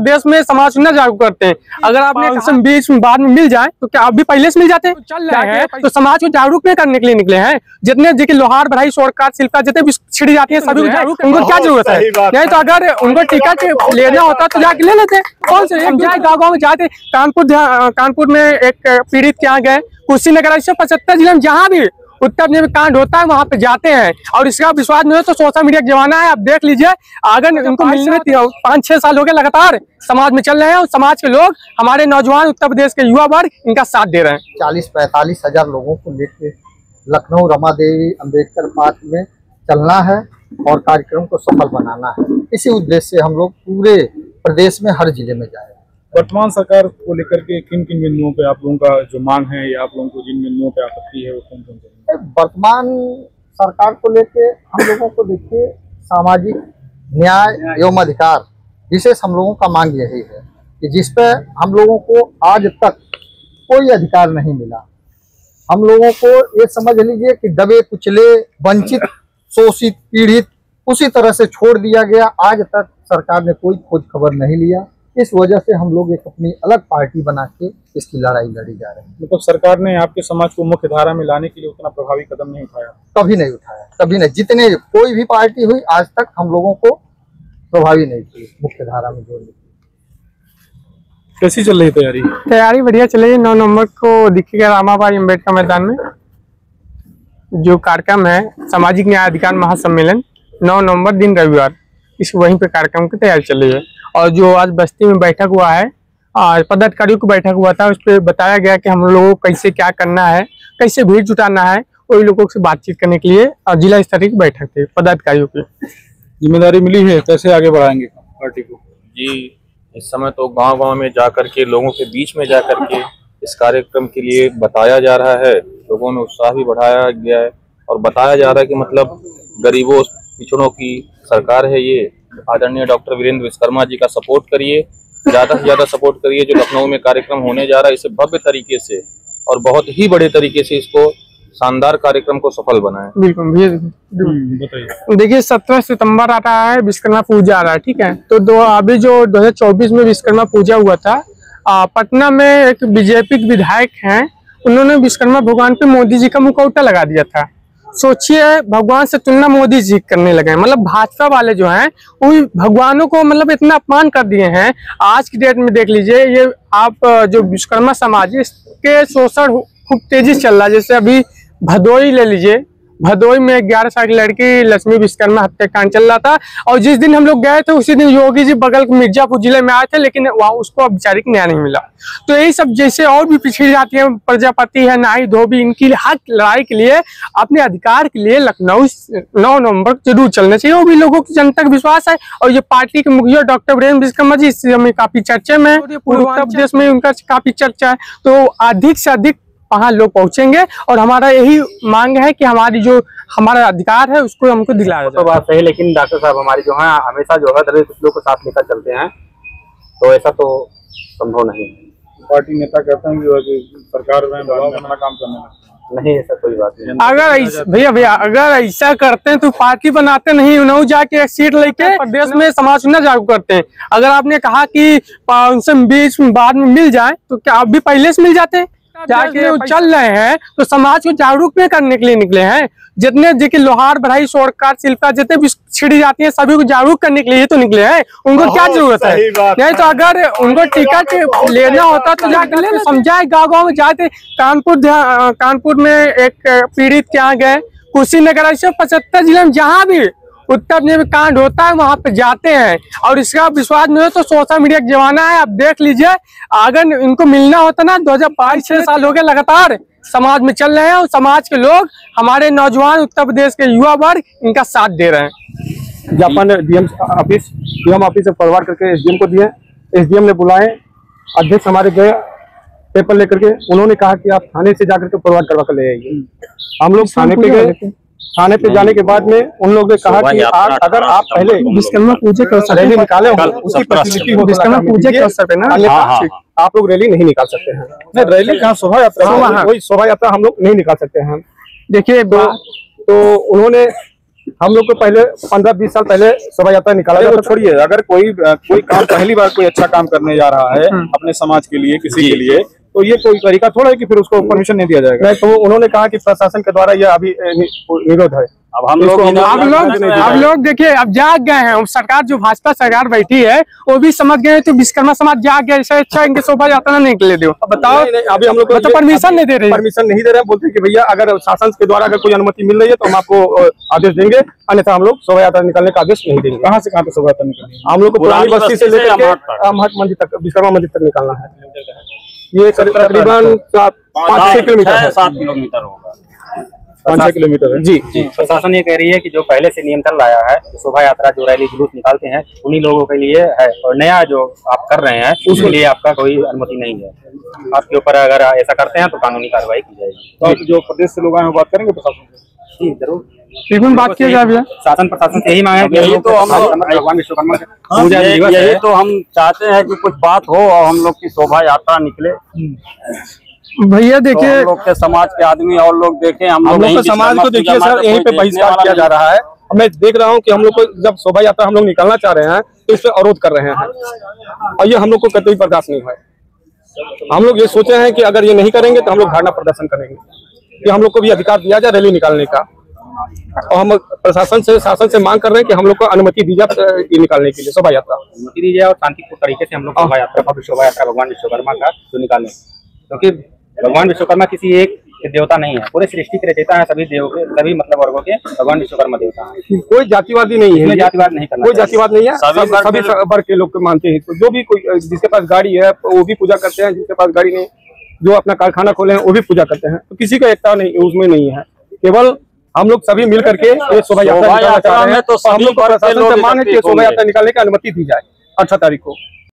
प्रदेश में समाज न जागरूक करते हैं। अगर आपने बीच बाद में मिल जाए तो क्या आप भी पहले से मिल जाते? चल रहे हैं तो समाज को जागरूक नहीं करने के लिए निकले हैं। जितने देखिए लोहार बढ़ाई शोरकार शिल्पा जितने भी छिड़ी जाती है सभी को जागरूक, उनको क्या जरूरत है? नहीं तो अगर उनको टिकट लेना होता तो जाके ले लेते। कौन से जाए गाँव में जाते? कानपुर में एक पीड़ित के यहाँ गए, कुशीनगर, 75 जिले में जहाँ भी उत्तर प्रदेश में कांड होता है वहां पे जाते हैं। और इसका विश्वास नहीं हो तो सोशल मीडिया का जमाना है, आप देख लीजिए। अगर इनको मिलने 5-6 साल हो गए लगातार समाज में चल रहे हैं और समाज के लोग, हमारे नौजवान, उत्तर प्रदेश के युवा वर्ग इनका साथ दे रहे हैं। 40-45 हजार लोगों को लेकर लखनऊ रमा देवी अम्बेडकर पार्क में चलना है और कार्यक्रम को सफल बनाना है। इसी उद्देश्य से हम लोग पूरे प्रदेश में हर जिले में जाए। वर्तमान सरकार को लेकर के किन किन बिंदुओं पे आप लोगों का जो मांग है या आप लोगों को जिन बिंदुओं पे आपत्ति है वो कौन कौन से? वर्तमान सरकार को लेके हम लोगों को देखिए सामाजिक न्याय एवं अधिकार विशेष हम लोगों का मांग यही है कि जिस पे हम लोगों को आज तक कोई अधिकार नहीं मिला। हम लोगों को ये समझ लीजिए कि दबे कुचले, वंचित, शोषित, पीड़ित उसी तरह से छोड़ दिया गया। आज तक सरकार ने कोई खोज खबर नहीं लिया। इस वजह से हम लोग एक अपनी अलग पार्टी बना के इसकी लड़ाई लड़ी जा रहे हैं। मतलब सरकार ने आपके समाज को मुख्य धारा में लाने के लिए उतना प्रभावी कदम नहीं उठाया? कभी नहीं उठाया, कभी नहीं। जितने कोई भी पार्टी हुई आज तक हम लोगों को प्रभावी नहीं की मुख्य धारा में जोड़ने की। कैसी चल रही तैयारी? तैयारी बढ़िया चल रही है। 9 नवंबर को दिखेगा रामाबाई अम्बेडकर मैदान में जो कार्यक्रम है सामाजिक न्याय अधिकार महासम्मेलन, 9 नवंबर दिन रविवार, इस वहीं पे कार्यक्रम की तैयारी चल रही है। और जो आज बस्ती में बैठक हुआ है, पदाधिकारियों की बैठक हुआ था, उस पर बताया गया कि हम लोगों को कैसे क्या करना है, कैसे भीड़ जुटाना है, वही लोगों से बातचीत करने के लिए जिला स्तरीय की बैठक थी पदाधिकारियों की। जिम्मेदारी मिली है, कैसे आगे बढ़ाएंगे पार्टी को? जी, इस समय तो गांव-गांव में जा करके लोगों के बीच में जा करके इस कार्यक्रम के लिए बताया जा रहा है। लोगों में उत्साह भी बढ़ाया गया है और बताया जा रहा है कि मतलब गरीबों पिछड़ों की सरकार है ये। आदरणीय डॉक्टर वीरेंद्र विश्वकर्मा जी का सपोर्ट करिए, ज्यादा से ज्यादा सपोर्ट करिए। जो लखनऊ में कार्यक्रम होने जा रहा है इसे भव्य तरीके से और बहुत ही बड़े तरीके से इसको शानदार कार्यक्रम को सफल बनाएं। बिल्कुल बताइए। देखिए 17 सितंबर आ रहा है, विश्वकर्मा पूजा आ रहा है, ठीक है। तो अभी जो 2024 में विश्वकर्मा पूजा हुआ था, पटना में एक बीजेपी के विधायक हैं, उन्होंने विश्वकर्मा भगवान पे मोदी जी का मुखौटा लगा दिया था। सोचिए, भगवान से तुलना मोदी जी करने लगे। मतलब भाजपा वाले जो हैं वो भगवानों को मतलब इतना अपमान कर दिए हैं। आज की डेट में देख लीजिए, ये आप जो विश्वकर्मा समाज इसके शोषण खूब तेजी से चल रहा है। जैसे अभी भदोई ले लीजिए, भदोई में 11 साल की लड़की लक्ष्मी विश्वकर्मा हत्याकांड चल रहा था और जिस दिन हम लोग गए थे उसी दिन योगी जी बगल के मिर्जापुर जिले में आए थे, लेकिन वहाँ उसको बेचारी को न्याय नहीं मिला। तो यही सब जैसे और भी पिछड़ी जाती है, प्रजापति है, नाई धोबी, इनकी हक लड़ाई के लिए, अपने अधिकार के लिए लखनऊ 9 नवंबर जरूर चलना चाहिए। वो भी लोगों की जनता का विश्वास है। और ये पार्टी के मुखिया डॉक्टर वीरेंद्र विश्वकर्मा जी इस समय काफी चर्चे में, पूरे उत्तर प्रदेश में उनका काफी चर्चा है। तो अधिक से अधिक वहाँ लोग पहुंचेंगे और हमारा यही मांग है कि हमारी जो हमारा अधिकार है उसको हमको दिलाया जाए। तो बात सही, लेकिन डॉक्टर साहब हमारी जो है हमेशा जो है दलित लोगों को साथ लेकर चलते हैं, तो ऐसा तो संभव नहीं। पार्टी नेता कहते हैं कि सरकार में अपना काम करने नहीं, ऐसा कोई बात नहीं। अगर भैया अगर ऐसा करते हैं तो पार्टी बनाते नहीं, उन्होंने जाके एक सीट लेके प्रदेश में समाज न जागरूक करते हैं। अगर आपने कहा कि उनसे बीच बाद में मिल जाए तो क्या आप भी पहले से मिल जाते? जाके चल रहे हैं तो समाज को जागरूक नहीं करने के लिए निकले हैं। जितने देखिए लोहार बढ़ाई शोरकार शिल्पा जितने भी छिड़ी जाती है सभी को जागरूक करने के लिए तो निकले हैं। उनको क्या जरूरत है? नहीं तो अगर उनको टिकट लेना होता तो जाके ले समझाए। गाँव में जाते, कानपुर में एक पीड़ित के यहाँ गए, कुशीनगर, 75 जिले में जहाँ भी उत्तर प्रदेश में कांड होता है वहां पे जाते हैं। और इसका विश्वास नहीं हो तो सोशल मीडिया का जमाना है, आप देख लीजिए। अगर इनको मिलना होता ना, 2005-6 साल हो गए लगातार समाज में चल रहे हैं और समाज के लोग, हमारे नौजवान, उत्तर प्रदेश के युवा वर्ग इनका साथ दे रहे हैं। ज्ञापन डीएम ऑफिस से फॉरवर्ड करके एसडीएम को दिए। एसडीएम ने बुलाए, अध्यक्ष हमारे गए पेपर लेकर के, उन्होंने कहा कि आप थाने से जाकर के फॉरवर्ड करवा कर ले आइए। हम लोग थाने पे गए। थाने पे जाने के बाद में उन लोगों ने कहा कि अगर आप पहले विश्वकर्मा पूजा के अवसर रैली निकाले हो, उसकी फैसिलिटी हो, विश्वकर्मा पूजा के अवसर पे ना आप लोग रैली नहीं निकाल सकते हैं। नहीं, रैली कहाँ, शोभा यात्रा, वही शोभा यात्रा हम लोग नहीं निकाल सकते हैं। देखिए तो उन्होंने हम लोग को पहले 15-20 साल पहले शोभा यात्रा निकाला अरे जाता वो था। छोड़िए, अगर कोई काम पहली बार कोई अच्छा काम करने जा रहा है अपने समाज के लिए, किसी के लिए, तो ये कोई तरीका थोड़ा है कि फिर उसको परमिशन नहीं दिया जाएगा। नहीं, तो उन्होंने कहा कि प्रशासन के द्वारा यह अभी निरोध है। अब हम लोग आप लोग देखिए, अब जाग गए हैं। अब सरकार जो भाजपा सरकार बैठी है वो भी समझ गए, तो विश्वकर्मा समाज जाग गए। इससे अच्छा इनके शोभा यात्रा नहीं निकले दो। अब बताओ, नहीं, अभी हम लोग को मतलब परमिशन नहीं दे रहे, परमिशन नहीं दे रहे हैं। बोलते हैं कि भैया अगर शासन के द्वारा अगर कोई अनुमति मिल रही है तो हम आपको आदेश देंगे, अन्यथा हम लोग शोभा यात्रा निकालने का आदेश नहीं देंगे। कहाँ से कहाँ पे शोभा यात्रा निकलनी है? हम लोग को पुरानी बस्ती से लेकर के अमहट मंदिर तक, विश्वकर्मा मंदिर तक निकालना है। ये तकरीबन 5-6 किलोमीटर है। 7 किलोमीटर होगा, 5-6 किलोमीटर है। जी प्रशासन ये कह रही है कि जो पहले से नियंत्रण लाया है, शोभा यात्रा जो रैली जुलूस निकालते हैं उन्हीं लोगों के लिए है, और नया जो आप कर रहे हैं उसके लिए आपका कोई अनुमति नहीं है। आपके ऊपर अगर ऐसा करते हैं तो कानूनी कार्रवाई की जाएगी। तो आप जो प्रदेश से लोग आए वो बात करेंगे प्रशासन से? जी जरूर, बात किया जाए भैया। शासन प्रशासन से यही मांग है कि यही तो हम भगवान विश्वकर्मा पूजा दिवस है, यही तो हम चाहते हैं कि कुछ बात हो और हम लोग की शोभा यात्रा निकले। भैया तो देखिए, हम लोग के समाज के आदमी और लोग देखें, हम हम लोग यहीं के समाज को देखिए विश्वकर्मा सर, यहीं पे कोई बहिष्कार देखने किया वाला जा रहा है। मैं देख रहा हूँ कि हम लोग को जब शोभा यात्रा हम लोग निकालना चाह रहे हैं तो इस पे अवरोध कर रहे हैं, और ये हम लोग को कतई बर्दाश्त नहीं है। हम लोग ये सोचे हैं कि अगर ये नहीं करेंगे तो हम लोग धरना प्रदर्शन करेंगे, कि हम लोग को भी अधिकार दिया जाए रैली निकालने का। और हम प्रशासन से, शासन से मांग कर रहे हैं कि हम लोग को अनुमति दी जाए ये निकालने के लिए शोभा यात्रा। अनुमति दी जाए और शांतिपूर्ण तरीके से हम लोग शोभा यात्रा, भव्य शोभा यात्रा भगवान विश्वकर्मा का जो निकालें, क्योंकि भगवान विश्वकर्मा किसी एक देवता नहीं है, पूरे सृष्टि के रचयिता है, सभी देव के, सभी मतलब वर्गों के भगवान विश्वकर्मा देवता है। कोई जातिवादी नहीं है, जातिवाद नहीं करना, कोई जातिवाद नहीं है, सभी वर्ग के लोग मानते हैं। तो जो भी कोई जिसके पास गाड़ी है वो भी पूजा करते हैं, जिसके पास गाड़ी नहीं, जो अपना कारखाना खोले हैं वो भी पूजा करते हैं। तो किसी का एकता नहीं उसमें नहीं है, केवल हम लोग सभी मिल करके ये शोभा यात्रा निकालना चाह रहे हैं। तो हम लोग को प्रशासन से मांग है कि शोभा यात्रा निकालने की अनुमति दी जाए 18 तारीख को।